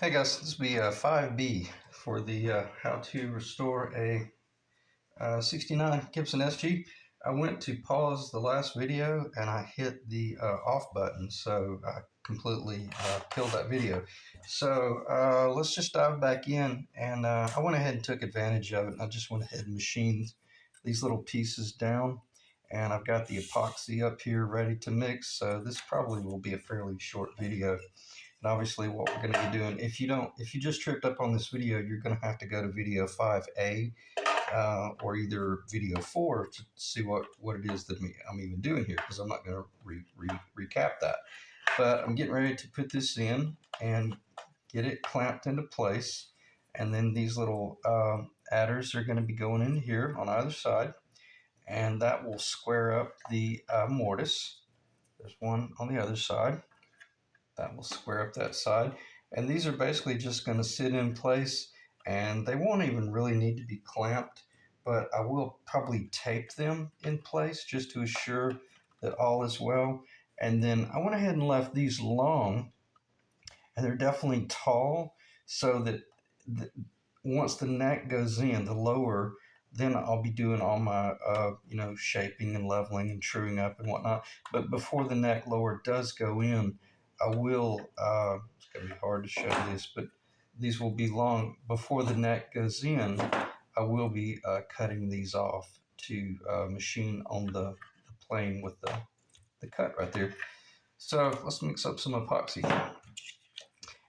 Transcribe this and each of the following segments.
Hey guys, this will be a 5B for the how to restore a 69 Gibson SG. I went to pause the last video and I hit the off button, so I completely killed that video. So let's just dive back in, and I went ahead and took advantage of it. And I just went ahead and machined these little pieces down, and I've got the epoxy up here ready to mix, so this probably will be a fairly short video. And obviously what we're going to be doing, if you just tripped up on this video, you're going to have to go to video 5A or either video 4 to see what it is that I'm even doing here, because I'm not going to recap that. But I'm getting ready to put this in and get it clamped into place. And then these little adders are going to be going in here on either side, and that will square up the mortise. There's one on the other side. That will square up that side. And these are basically just going to sit in place, and they won't even really need to be clamped, but I will probably tape them in place just to assure that all is well. And then I went ahead and left these long, and they're definitely tall, so that once the neck goes in, the lower, then I'll be doing all my shaping and leveling and truing up and whatnot. But before the neck lower does go in, I will, it's going to be hard to show this, but these will be long. Before the neck goes in, I will be cutting these off to machine on the plane with the cut right there. So let's mix up some epoxy.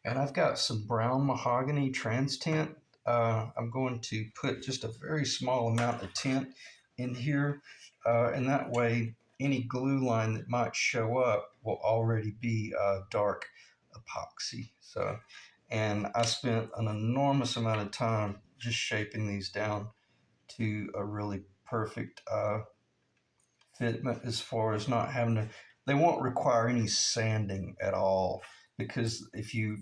And I've got some brown mahogany trans tint. I'm going to put just a very small amount of tint in here, and that way any glue line that might show up will already be dark epoxy. So, and I spent an enormous amount of time just shaping these down to a really perfect fitment, as far as not having to, they won't require any sanding at all, because if you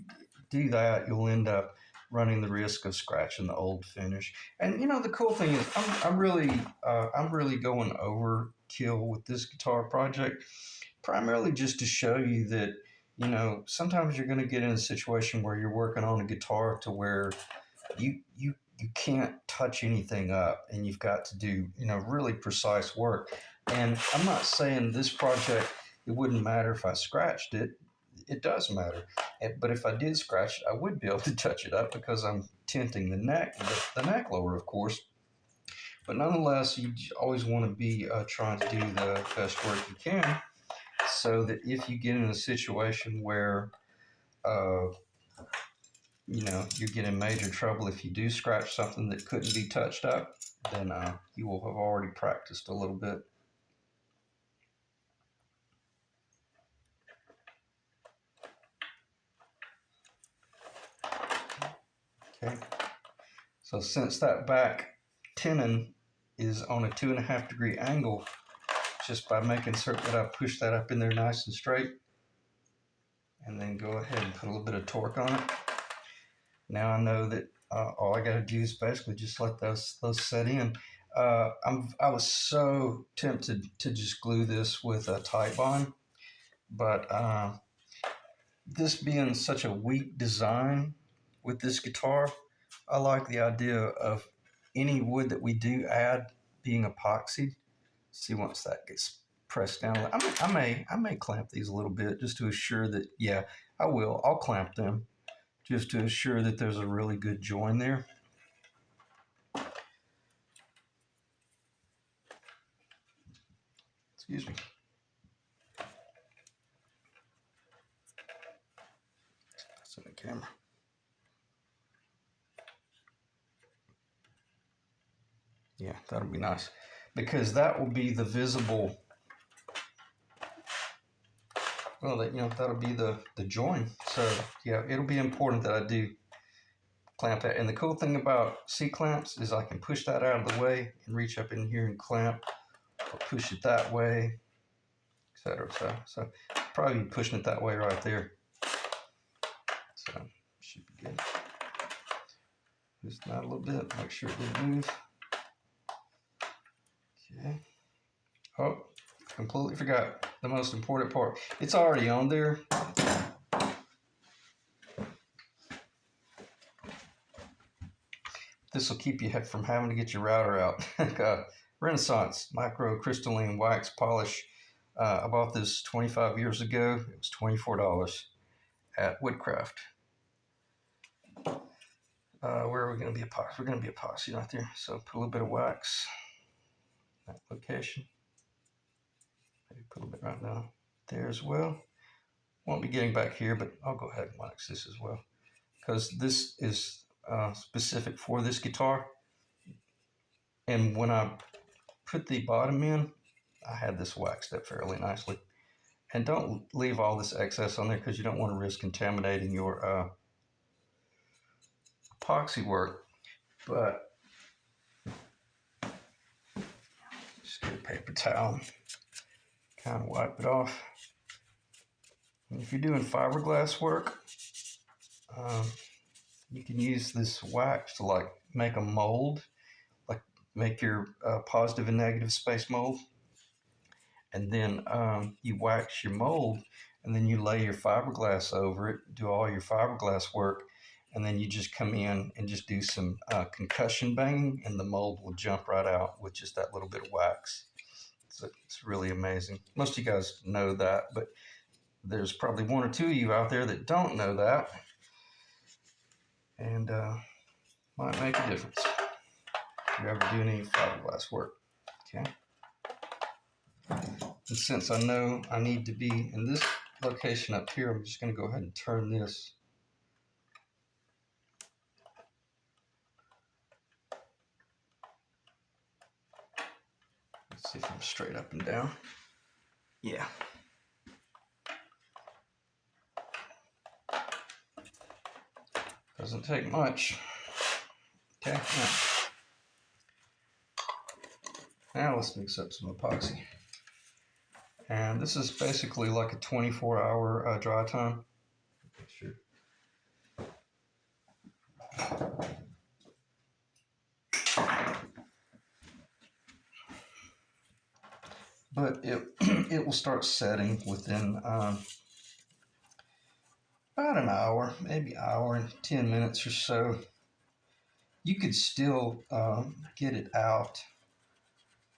do that, you'll end up running the risk of scratching the old finish. And you know, the cool thing is I'm really going overkill with this guitar project, primarily just to show you that, you know, sometimes you're going to get in a situation where you're working on a guitar to where you can't touch anything up, and you've got to do, you know, really precise work. And I'm not saying this project, it wouldn't matter if I scratched it. It does matter. But if I did scratch it, I would be able to touch it up, because I'm tinting the neck lower, of course. But nonetheless, you always want to be trying to do the best work you can, so that if you get in a situation where you know, you get in major trouble if you do scratch something that couldn't be touched up, then you will have already practiced a little bit. Okay, so since that back tenon is on a 2.5 degree angle, just by making certain that I push that up in there nice and straight, and then go ahead and put a little bit of torque on it. Now I know that all I got to do is basically just let those set in. I was so tempted to just glue this with a tight bond, but this being such a weak design with this guitar, I like the idea of any wood that we do add being epoxied. See, once that gets pressed down, I may clamp these a little bit just to assure that, yeah, I'll clamp them just to assure that there's a really good join there. Excuse me. That's in the camera. Yeah, that'll be nice, because that will be the visible, well, you know, that'll be the join. So yeah, it'll be important that I do clamp that. And the cool thing about C-clamps is I can push that out of the way and reach up in here and clamp, or push it that way, etc. So probably be pushing it that way right there. So should be good. Just not a little bit, make sure it didn't move. Okay. Oh, completely forgot the most important part. It's already on there. this will keep you from having to get your router out. Renaissance microcrystalline wax polish. I bought this 25 years ago. It was $24 at Woodcraft. Where are we going to be epoxy? We're going to be epoxy right there. So put a little bit of wax in that location. Maybe put a little bit right now there as well. Won't be getting back here, but I'll go ahead and wax this as well, because this is specific for this guitar. And when I put the bottom in, I had this waxed up fairly nicely. And don't leave all this excess on there, because you don't want to risk contaminating your epoxy work. But just get a paper towel, kind of wipe it off. And if you're doing fiberglass work, you can use this wax to like make a mold, like make your positive and negative space mold. And then you wax your mold, and then you lay your fiberglass over it, do all your fiberglass work, and then you just come in and just do some concussion banging, and the mold will jump right out with just that little bit of wax. So it's really amazing. Most of you guys know that, but there's probably one or two of you out there that don't know that, and might make a difference if you're ever doing any fiberglass work. Okay. And since I know I need to be in this location up here, I'm just going to go ahead and turn this. Let's see if I'm straight up and down. Yeah. Doesn't take much. Okay. Now let's mix up some epoxy. And this is basically like a 24-hour dry time. Sure. But it will start setting within about an hour, maybe hour and 10 minutes or so. You could still get it out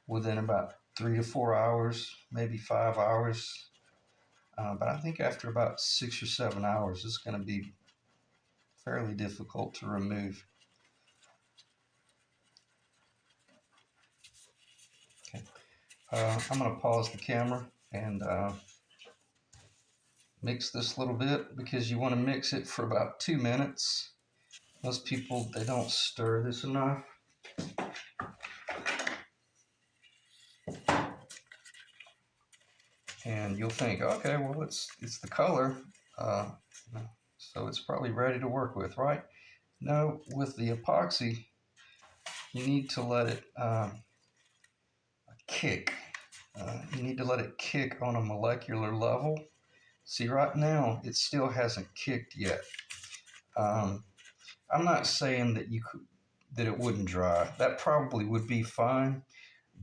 within about 3 to 4 hours, maybe 5 hours. But I think after about 6 or 7 hours, it's going to be fairly difficult to remove. Okay. I'm going to pause the camera and mix this a little bit, because you want to mix it for about 2 minutes. Most people, they don't stir this enough. And you'll think, okay, well, it's the color, so it's probably ready to work with, right? No, with the epoxy, you need to let it kick. You need to let it kick on a molecular level. See, right now, it still hasn't kicked yet. I'm not saying that it wouldn't dry. That probably would be fine.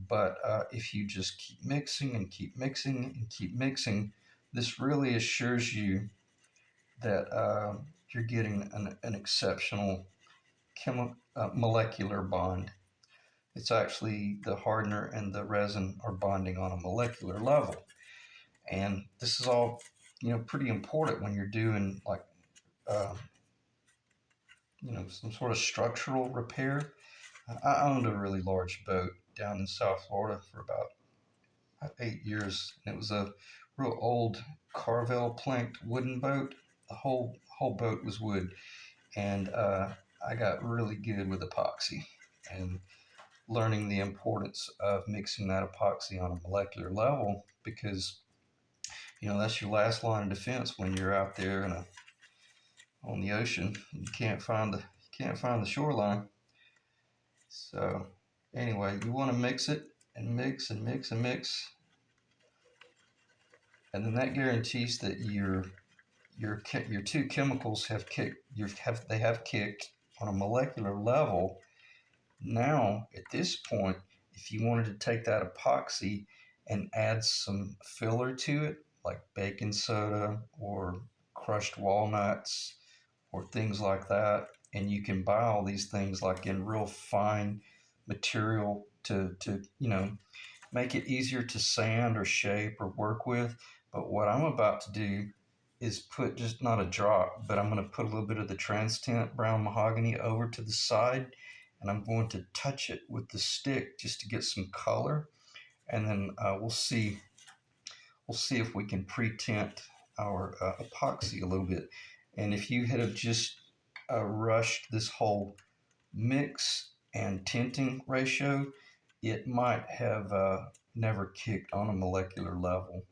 But if you just keep mixing and keep mixing and keep mixing, this really assures you that you're getting an exceptional molecular bond. It's actually the hardener and the resin are bonding on a molecular level. And this is all, pretty important when you're doing like, some sort of structural repair. I owned a really large boat down in South Florida for about 8 years, and it was a real old Carvel planked wooden boat. The whole boat was wood, and I got really good with epoxy and learning the importance of mixing that epoxy on a molecular level, because that's your last line of defense when you're out there on the ocean. You can't find the shoreline. So anyway, you want to mix it and mix and mix and mix, and then that guarantees that your two chemicals have kicked. They have kicked on a molecular level. Now, at this point, if you wanted to take that epoxy and add some filler to it, like baking soda or crushed walnuts or things like that, and you can buy all these things like in real fine material to make it easier to sand or shape or work with. But what I'm about to do is put just not a drop, but I'm going to put a little bit of the Transtent brown mahogany over to the side, and I'm going to touch it with the stick just to get some color, and then we'll see if we can pre-tint our epoxy a little bit. And if you had have just rushed this whole mix and tinting ratio, it might have never kicked on a molecular level.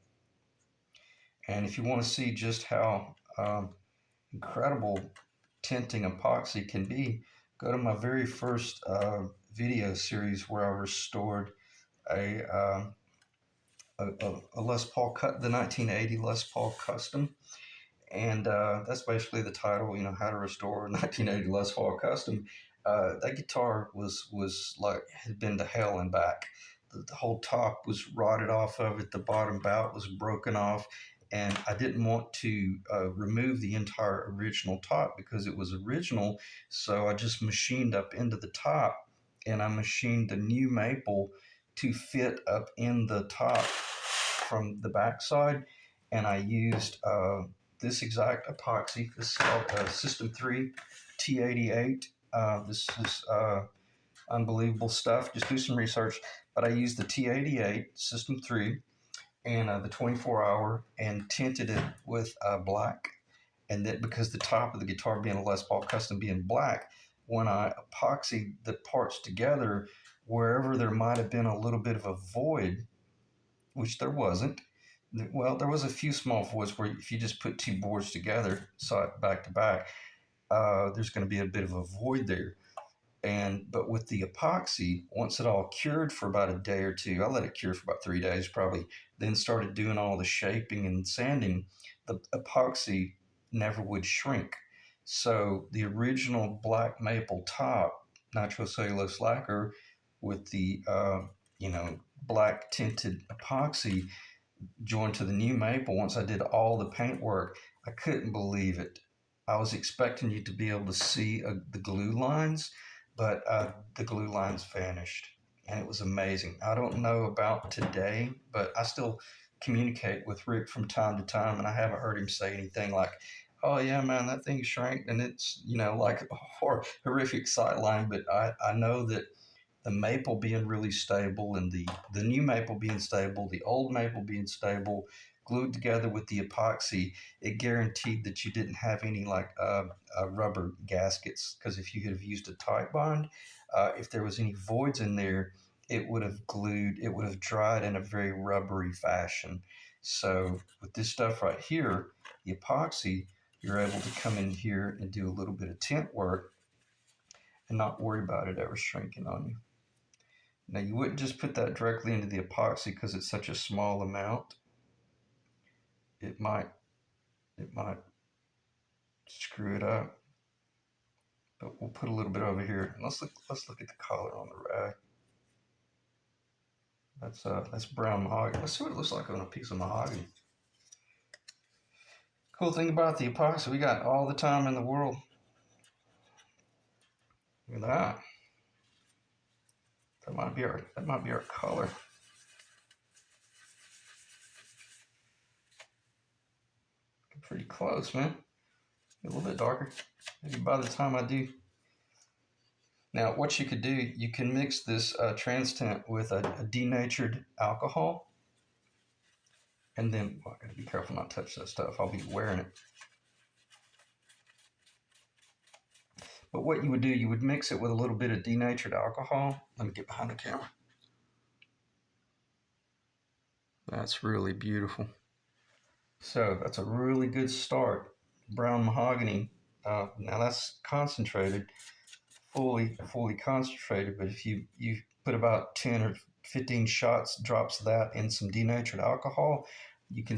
And if you want to see just how incredible tinting epoxy can be, go to my very first video series where I restored a, uh, a Les Paul cut, the 1980 Les Paul Custom, and that's basically the title. How to restore a 1980 Les Paul Custom. That guitar was like had been to hell and back. The whole top was rotted off of it. The bottom bout was broken off, and I didn't want to remove the entire original top because it was original. So I just machined up into the top, and I machined the new maple to fit up in the top from the backside, and I used this exact epoxy. This is called System 3 T88. This is unbelievable stuff. Just do some research. But I used the T88 System 3 and the 24-hour and tinted it with black. And then because the top of the guitar being a Les Paul Custom being black, when I epoxied the parts together, wherever there might have been a little bit of a void, which there wasn't. Well, there was a few small voids where if you just put two boards together, side back to back, there's going to be a bit of a void there. But with the epoxy, once it all cured for about a day or two, I let it cure for about 3 days probably, then started doing all the shaping and sanding, the epoxy never would shrink. So the original black maple top, nitrocellulose lacquer, with the black tinted epoxy joined to the new maple, once I did all the paint work, I couldn't believe it. I was expecting you to be able to see the glue lines, but the glue lines vanished, and it was amazing. I don't know about today, but I still communicate with Rick from time to time, and I haven't heard him say anything like, "Oh yeah, man, that thing shrank," and it's like a horrific sideline. But I know that the maple being really stable and the new maple being stable, the old maple being stable, glued together with the epoxy, it guaranteed that you didn't have any like rubber gaskets. Because if you had used a tight bond, if there was any voids in there, it would have dried in a very rubbery fashion. So with this stuff right here, the epoxy, you're able to come in here and do a little bit of tint work and not worry about it ever shrinking on you. Now you wouldn't just put that directly into the epoxy because it's such a small amount. It might screw it up. But we'll put a little bit over here. Let's look at the color on the rag. That's brown mahogany. Let's see what it looks like on a piece of mahogany. Cool thing about the epoxy, we got all the time in the world. Look at that. That might be our color. Pretty close, man. A little bit darker. Maybe by the time I do. Now, what you could do, you can mix this Transtent with a denatured alcohol. And then, I gotta be careful not to touch that stuff. I'll be wearing it. But what you would do, you would mix it with a little bit of denatured alcohol. Let me get behind the camera. That's really beautiful. So that's a really good start. Brown mahogany. Now that's concentrated, fully concentrated. But if you put about 10 or 15 drops of that in some denatured alcohol, you can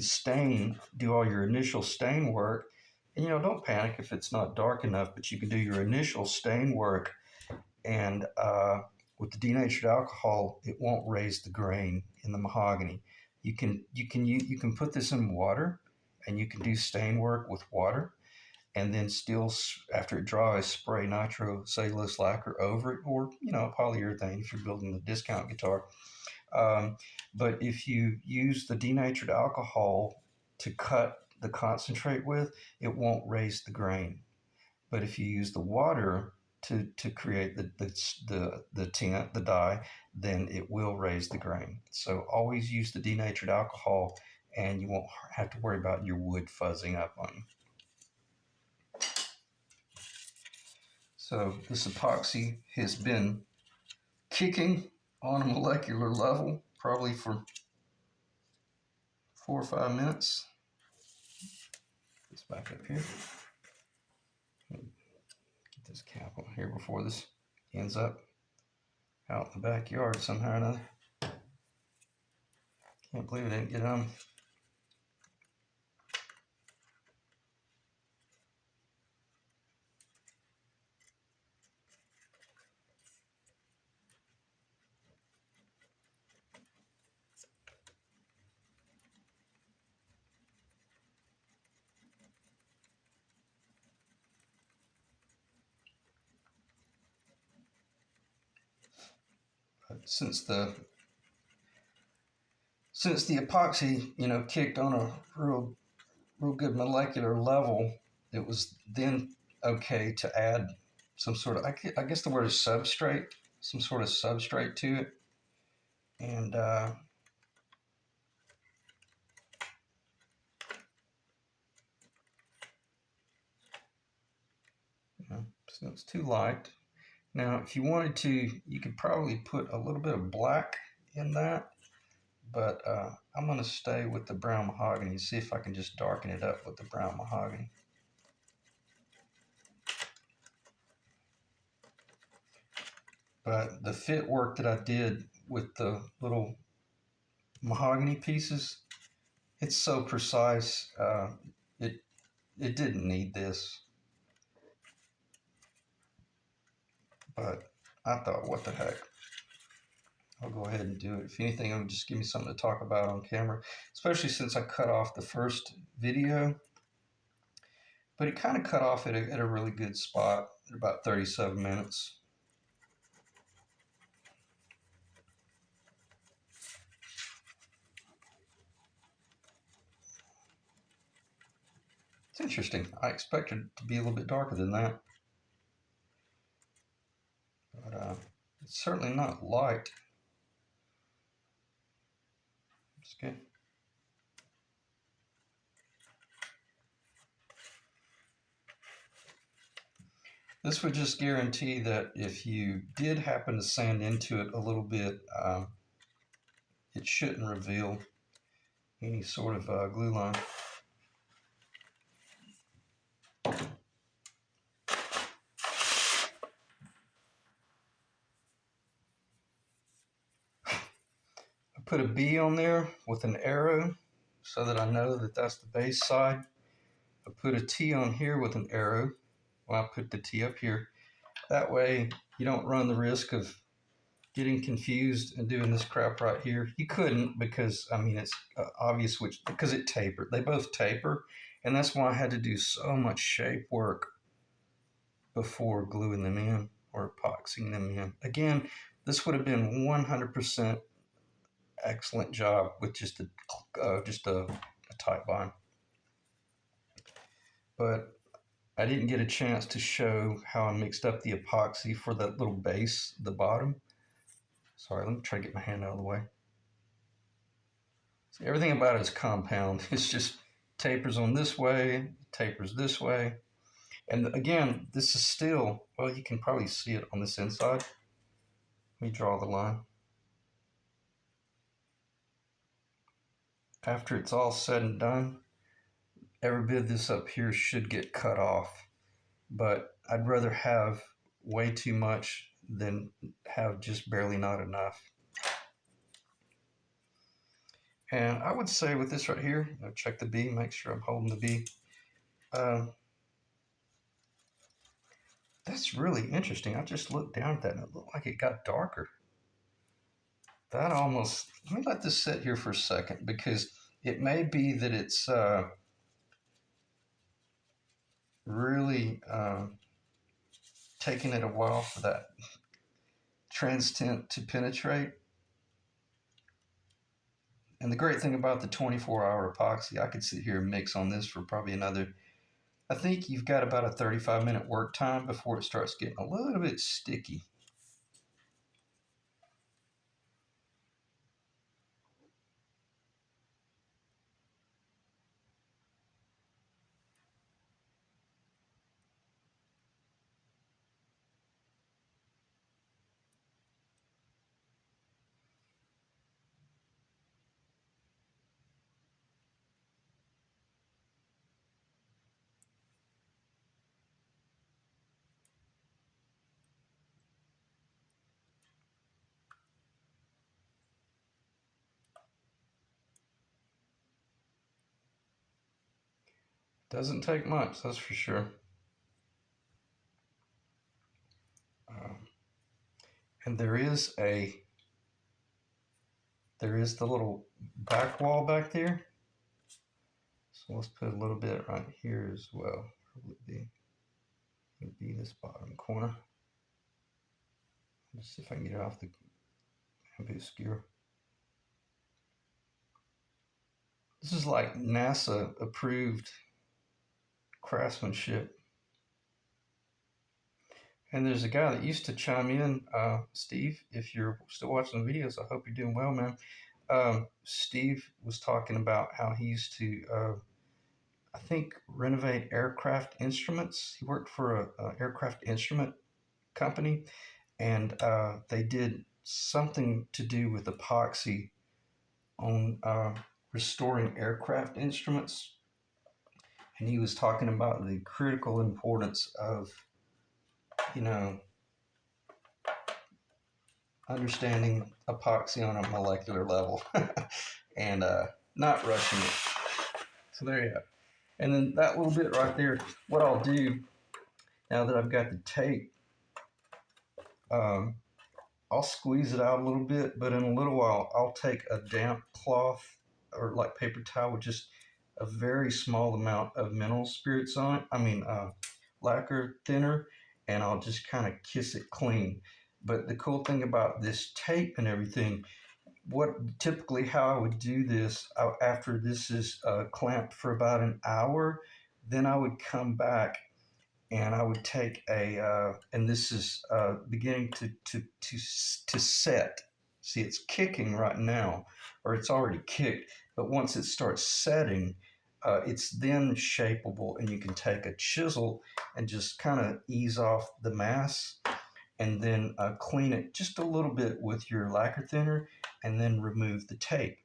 do all your initial stain work. And don't panic if it's not dark enough, but you can do your initial stain work, and with the denatured alcohol, it won't raise the grain in the mahogany. You can put this in water, and you can do stain work with water, and then still, after it dries, spray nitrocellulose lacquer over it, or polyurethane if you're building a discount guitar. Um, but if you use the denatured alcohol to cut the concentrate with, it won't raise the grain. But if you use the water to create the tint, the dye, then it will raise the grain. So always use the denatured alcohol, and you won't have to worry about your wood fuzzing up on you. So this epoxy has been kicking on a molecular level probably for 4 or 5 minutes. Let's back up here. Get this cap on here before this ends up out in the backyard somehow or another. Can't believe it didn't get on. But since the epoxy, kicked on a real good molecular level, it was then okay to add some sort of, I guess the word is substrate, some sort of substrate to it. And so it's too light. Now, if you wanted to, you could probably put a little bit of black in that, but I'm going to stay with the brown mahogany and see if I can just darken it up with the brown mahogany. But the fit work that I did with the little mahogany pieces, it's so precise. It didn't need this, but I thought, what the heck? I'll go ahead and do it. If anything, it'll just give me something to talk about on camera, especially since I cut off the first video. But it kind of cut off at a really good spot at about 37 minutes. It's interesting. I expected it to be a little bit darker than that. But it's certainly not light. It's good. This would just guarantee that if you did happen to sand into it a little bit, it shouldn't reveal any sort of glue line. I put a B on there with an arrow so that I know that that's the base side. I put a T on here with an arrow. Well, I put the T up here. That way you don't run the risk of getting confused and doing this crap right here. You couldn't, because it's obvious because it tapered. They both taper, and that's why I had to do so much shape work before gluing them in or epoxying them in. Again, this would have been 100% excellent job with just a tight bind. But I didn't get a chance to show how I mixed up the epoxy for that little base, the bottom. Sorry, let me try to get my hand out of the way. See, everything about it is compound. It's just tapers on this way, tapers this way. And again, this is still, well, you can probably see it on this inside. Let me draw the line. After it's all said and done, every bit of this up here should get cut off. But I'd rather have way too much than have just barely not enough. And I would say with this right here, check the B, make sure I'm holding the B. That's really interesting. I just looked down at that and it looked like it got darker. That almost, let me let this sit here for a second, because it may be that it's really taking it a while for that trans tint to penetrate. And the great thing about the 24-hour epoxy, I could sit here and mix on this for probably another, I think you've got about a 35-minute work time before it starts getting a little bit sticky. Doesn't take much, that's for sure. Um, and there is the little back wall back there. So let's put a little bit right here as well. Would be this bottom corner. Let's see if I can get it off the bamboo skewer. This is like NASA approved craftsmanship. And there's a guy that used to chime in, Steve, if you're still watching the videos, I hope you're doing well, man. Steve was talking about how he used to, I think, renovate aircraft instruments. He worked for a aircraft instrument company, and they did something to do with epoxy on restoring aircraft instruments. And he was talking about the critical importance of, you know, understanding epoxy on a molecular level and not rushing it. So there you go. And then that little bit right there, what I'll do now that I've got the tape, um, I'll squeeze it out a little bit, but in a little while, I'll take a damp cloth or like paper towel with just a very small amount of mineral spirits on it. Lacquer thinner, and I'll just kind of kiss it clean. But the cool thing about this tape and everything, what typically how I would do this after this is clamped for about an hour, then I would come back and I would take and this is beginning to set. See, it's kicking right now, or it's already kicked. But once it starts setting, it's then shapeable, and you can take a chisel and just kind of ease off the mass, and then clean it just a little bit with your lacquer thinner, and then remove the tape.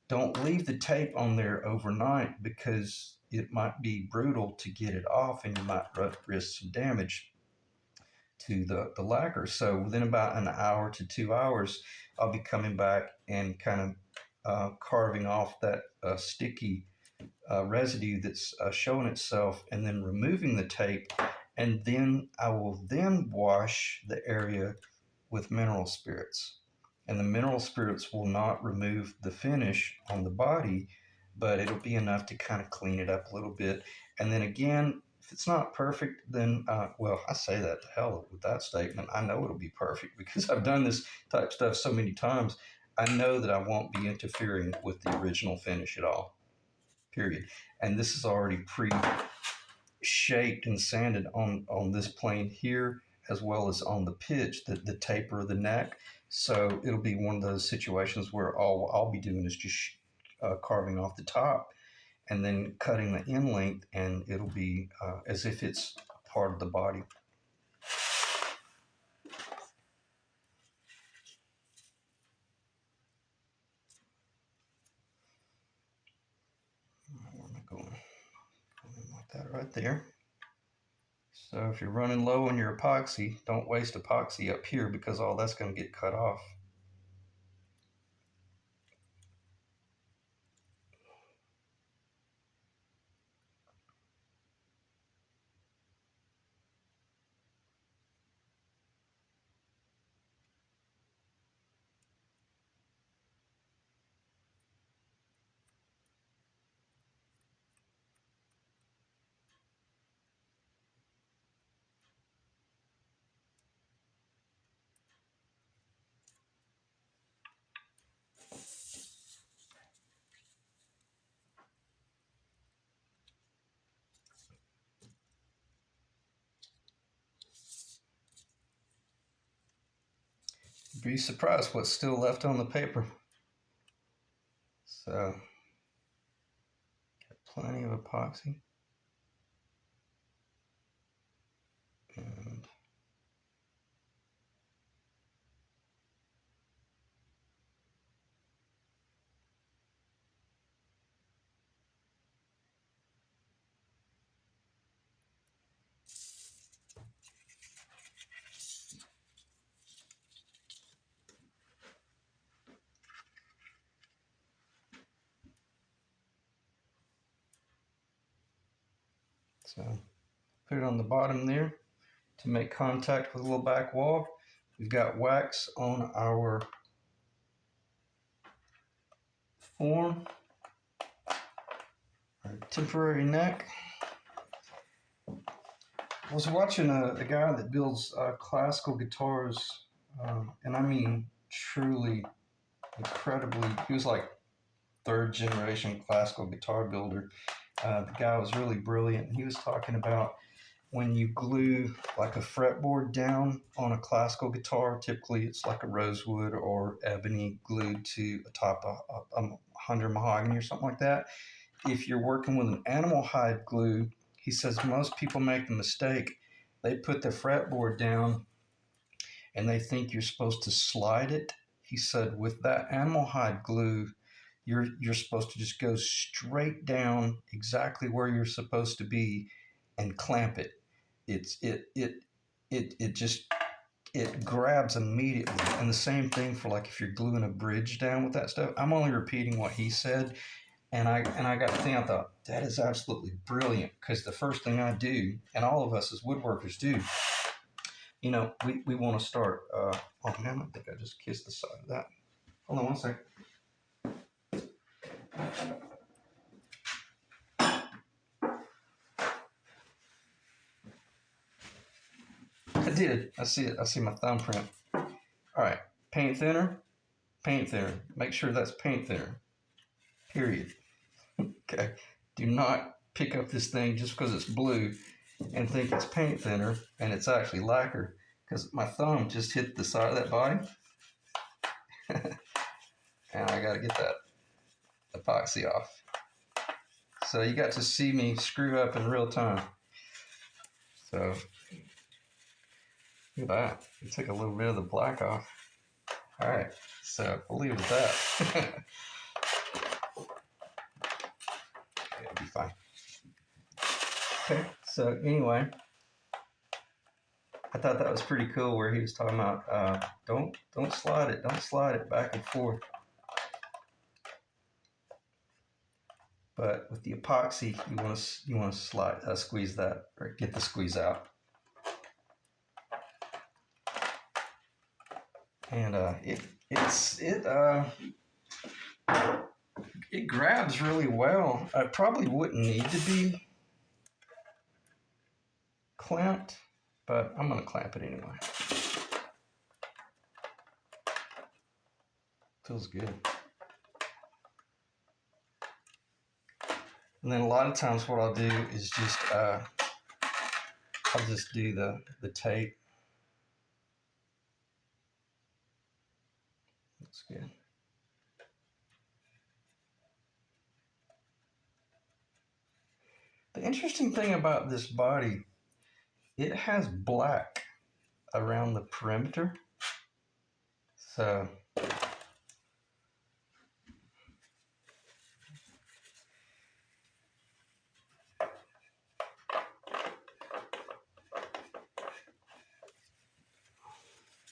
Don't leave the tape on there overnight because it might be brutal to get it off and you might risk some damage to the lacquer. So within about an hour to 2 hours, I'll be coming back and kind of carving off that sticky residue that's showing itself, and then removing the tape. And then I will then wash the area with mineral spirits. And the mineral spirits will not remove the finish on the body, but it'll be enough to kind of clean it up a little bit. And then again, if it's not perfect, then, well, I say that to hell with that statement. I know it'll be perfect because I've done this type stuff so many times. I know that I won't be interfering with the original finish at all, period. And this is already shaped and sanded on this plane here, as well as on the pitch, the taper of the neck. So it'll be one of those situations where all I'll be doing is just carving off the top and then cutting the end length, and it'll be as if it's part of the body. Where am I going? Like that right there. So if you're running low on your epoxy, don't waste epoxy up here because all that's going to get cut off. be surprised what's still left on the paper. So, got plenty of epoxy. And so, put it on the bottom there to make contact with the little back wall. We've got wax on our form, our temporary neck. I was watching a guy that builds classical guitars, and I mean truly incredibly, he was like third generation classical guitar builder. The guy was really brilliant. He was talking about when you glue like a fretboard down on a classical guitar, typically it's like a rosewood or ebony glued to the top of a 100 mahogany or something like that. If you're working with an animal hide glue, he says most people make the mistake. They put the fretboard down and they think you're supposed to slide it. He said with that animal hide glue, you're supposed to just go straight down exactly where you're supposed to be and clamp it. It grabs immediately. And the same thing for like if you're gluing a bridge down with that stuff. I'm only repeating what he said. And I got to think, I thought, that is absolutely brilliant, because the first thing I do, and all of us as woodworkers do, you know, we want to start, oh man, I think I just kissed the side of that. Hold on one second. I did. I see it. I see my thumbprint. All right. Paint thinner. Paint thinner. Make sure that's paint thinner. Period. Okay. Do not pick up this thing just because it's blue and think it's paint thinner and it's actually lacquer, because my thumb just hit the side of that body and I got to get that epoxy off. So you got to see me screw up in real time. So look at that. You took a little bit of the black off. All right. So we'll leave it at that. It'll be fine. Okay. So anyway, I thought that was pretty cool where he was talking about don't slide it back and forth. But with the epoxy, you want to slide squeeze that, or get the squeeze out. And it grabs really well. I probably wouldn't need to be clamped, but I'm gonna clamp it anyway. Feels good. And then a lot of times what I'll do is just I'll just do the tape. Looks good. The interesting thing about this body, it has black around the perimeter. So